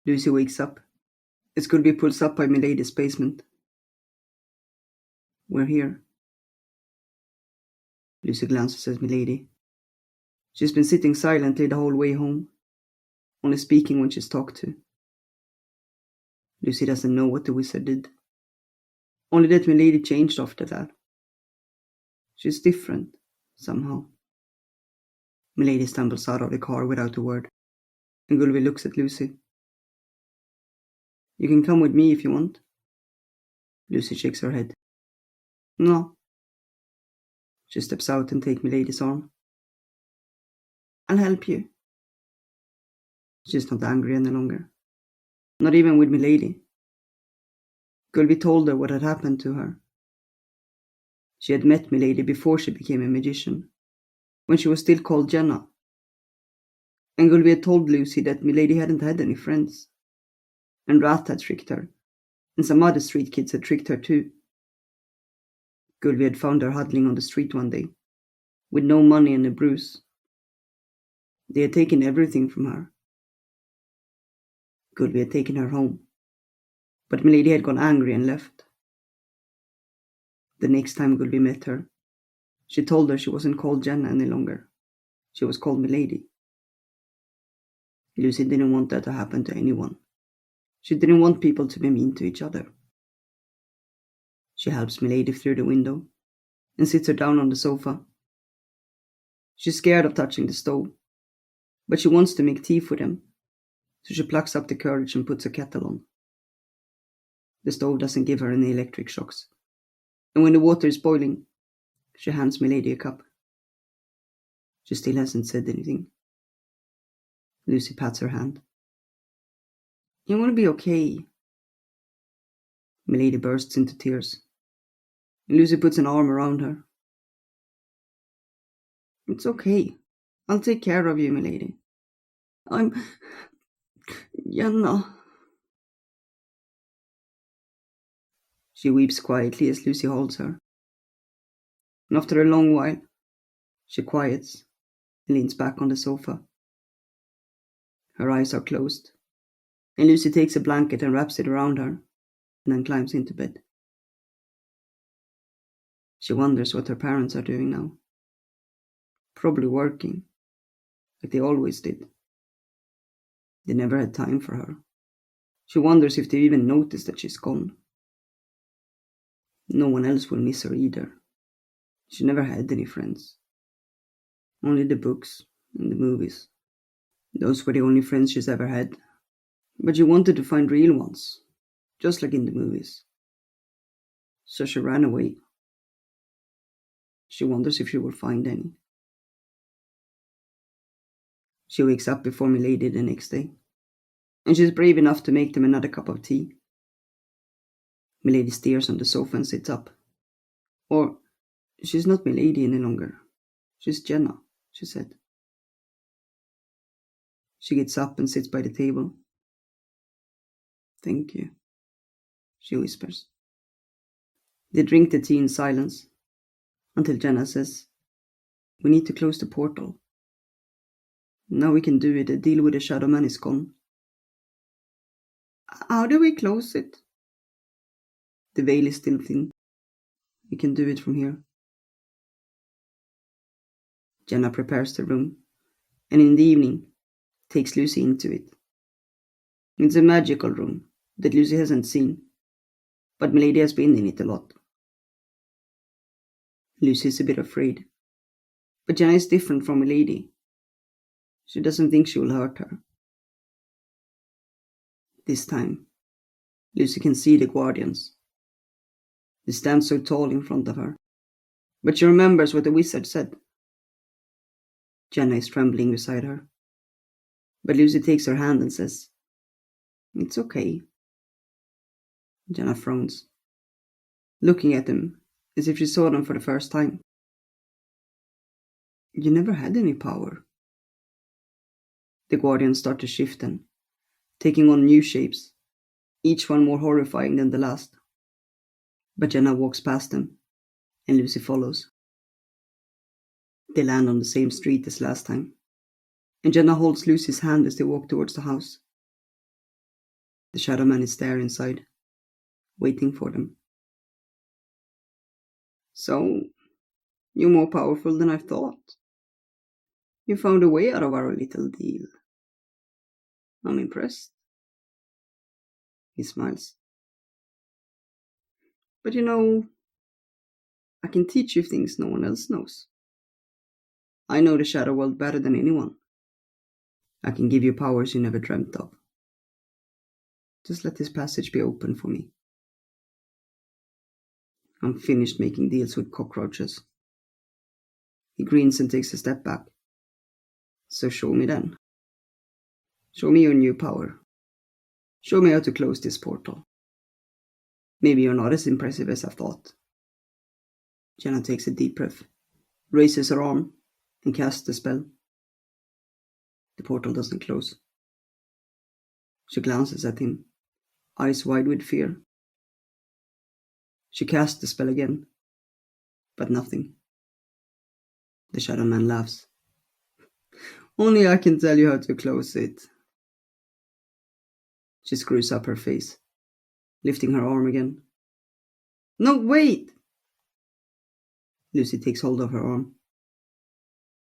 Lucy wakes up. It's going to be pulls up by Milady's basement. We're here. Lucy glances at Milady. She's been sitting silently the whole way home, only speaking when she's talked to. Lucy doesn't know what the wizard did. Only that Milady changed after that. She's different, somehow. Milady stumbles out of the car without a word, and Gulvi looks at Lucy. You can come with me if you want. Lucy shakes her head. No. She steps out and takes Milady's arm. I'll help you. She's not angry any longer. Not even with Milady. Gulvi told her what had happened to her. She had met Milady before she became a magician, when she was still called Jenna. And Gulvi had told Lucy that Milady hadn't had any friends. And Rat had tricked her, and some other street kids had tricked her too. Gulvi had found her huddling on the street one day, with no money and a bruise. They had taken everything from her. Gulvi had taken her home, but Milady had gone angry and left. The next time Gulvi met her, she told her she wasn't called Jenna any longer. She was called Milady. Lucy didn't want that to happen to anyone. She didn't want people to be mean to each other. She helps Milady through the window and sits her down on the sofa. She's scared of touching the stove, but she wants to make tea for them, so she plucks up the courage and puts a kettle on. The stove doesn't give her any electric shocks, and when the water is boiling, she hands Milady a cup. She still hasn't said anything. Lucy pats her hand. You want to be okay. Milady bursts into tears. Lucy puts an arm around her. It's okay. I'll take care of you, Milady. I'm Jenna. She weeps quietly as Lucy holds her. And after a long while, she quiets and leans back on the sofa. Her eyes are closed, and Lucy takes a blanket and wraps it around her, and then climbs into bed. She wonders what her parents are doing now. Probably working, like they always did. They never had time for her. She wonders if they even noticed that she's gone. No one else will miss her either. She never had any friends. Only the books and the movies. Those were the only friends she's ever had. But she wanted to find real ones, just like in the movies. So she ran away. She wonders if she will find any. She wakes up before Milady the next day, and she's brave enough to make them another cup of tea. Milady stares on the sofa and sits up. Or, she's not Milady any longer. She's Jenna, she said. She gets up and sits by the table. Thank you, she whispers. They drink the tea in silence, until Jenna says, We need to close the portal. Now we can do it, the deal with the Shadow Man is gone. How do we close it? The veil is still thin. We can do it from here. Jenna prepares the room, and in the evening, takes Lucy into it. It's a magical room that Lucy hasn't seen, but Milady has been in it a lot. Lucy is a bit afraid, but Jenna is different from Milady. She doesn't think she will hurt her. This time, Lucy can see the guardians. They stand so tall in front of her, but she remembers what the wizard said. Jenna is trembling beside her, but Lucy takes her hand and says, It's okay. Jenna frowns, looking at them as if she saw them for the first time. You never had any power. The guardians start to shift then, taking on new shapes, each one more horrifying than the last. But Jenna walks past them, and Lucy follows. They land on the same street as last time, and Jenna holds Lucy's hand as they walk towards the house. The shadow man is there inside, waiting for them. So, you're more powerful than I thought. You found a way out of our little deal. I'm impressed. He smiles. But I can teach you things no one else knows. I know the shadow world better than anyone. I can give you powers you never dreamt of. Just let this passage be open for me. I'm finished making deals with cockroaches. He grins and takes a step back. So show me then. Show me your new power. Show me how to close this portal. Maybe you're not as impressive as I thought. Jenna takes a deep breath, raises her arm, and casts the spell. The portal doesn't close. She glances at him, eyes wide with fear. She casts the spell again, but nothing. The shadow man laughs. Only I can tell you how to close it. She screws up her face, lifting her arm again. No, wait! Lucy takes hold of her arm.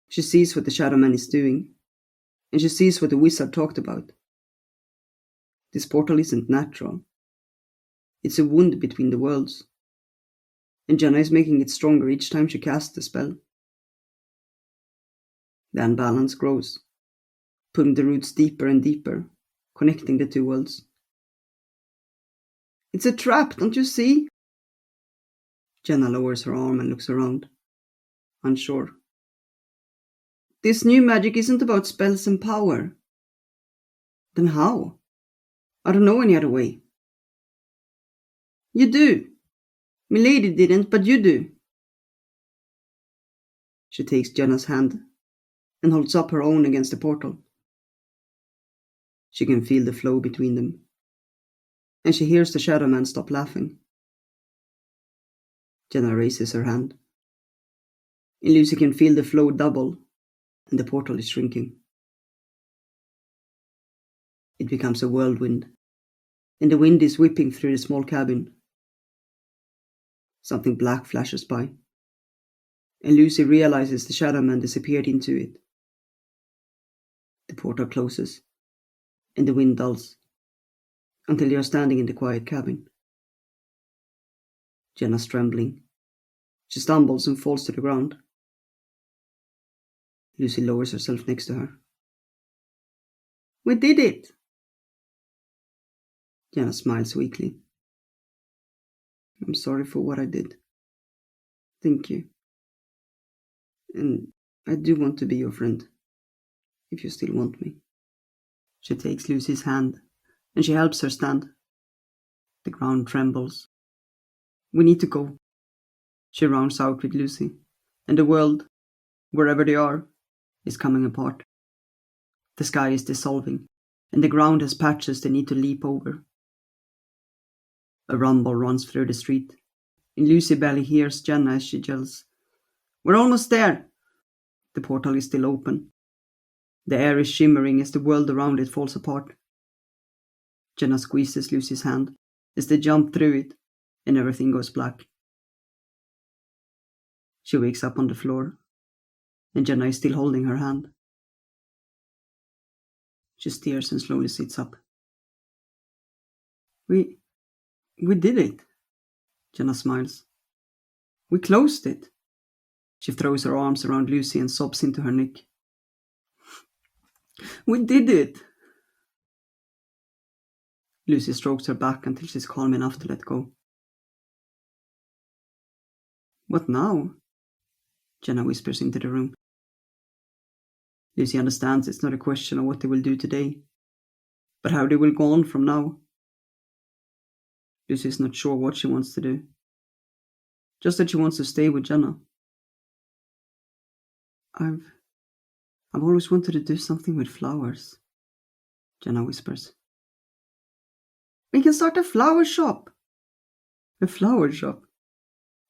She sees what the shadow man is doing, and she sees what the wizard talked about. This portal isn't natural. It's a wound between the worlds, and Jenna is making it stronger each time she casts the spell. The unbalance grows, putting the roots deeper and deeper, connecting the two worlds. It's a trap, don't you see? Jenna lowers her arm and looks around, unsure. This new magic isn't about spells and power. Then how? I don't know any other way. You do. Milady didn't, but you do. She takes Jenna's hand and holds up her own against the portal. She can feel the flow between them, and she hears the shadow man stop laughing. Jenna raises her hand, and Lucy can feel the flow double, and the portal is shrinking. It becomes a whirlwind, and the wind is whipping through the small cabin. Something black flashes by, and Lucy realizes the shadow man disappeared into it. The portal closes, and the wind dulls, until they are standing in the quiet cabin. Jenna's trembling. She stumbles and falls to the ground. Lucy lowers herself next to her. We did it! Jenna smiles weakly. I'm sorry for what I did. Thank you. And I do want to be your friend, if you still want me. She takes Lucy's hand, and she helps her stand. The ground trembles. We need to go. She rounds out with Lucy, and the world, wherever they are, is coming apart. The sky is dissolving, and the ground has patches they need to leap over. A rumble runs through the street, and Lucy barely hears Jenna as she yells, We're almost there! The portal is still open. The air is shimmering as the world around it falls apart. Jenna squeezes Lucy's hand as they jump through it, and everything goes black. She wakes up on the floor, and Jenna is still holding her hand. She stares and slowly sits up. We did it, Jenna smiles. We closed it. She throws her arms around Lucy and sobs into her neck. We did it! Lucy strokes her back until she's calm enough to let go. What now? Jenna whispers into the room. Lucy understands it's not a question of what they will do today, but how they will go on from now. Lucy is not sure what she wants to do, just that she wants to stay with Jenna. I've always wanted to do something with flowers, Jenna whispers. We can start a flower shop. A flower shop?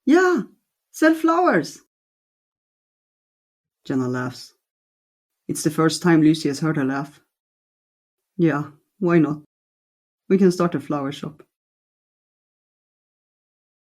Yeah, sell flowers. Jenna laughs. It's the first time Lucy has heard her laugh. Yeah, why not? We can start a flower shop.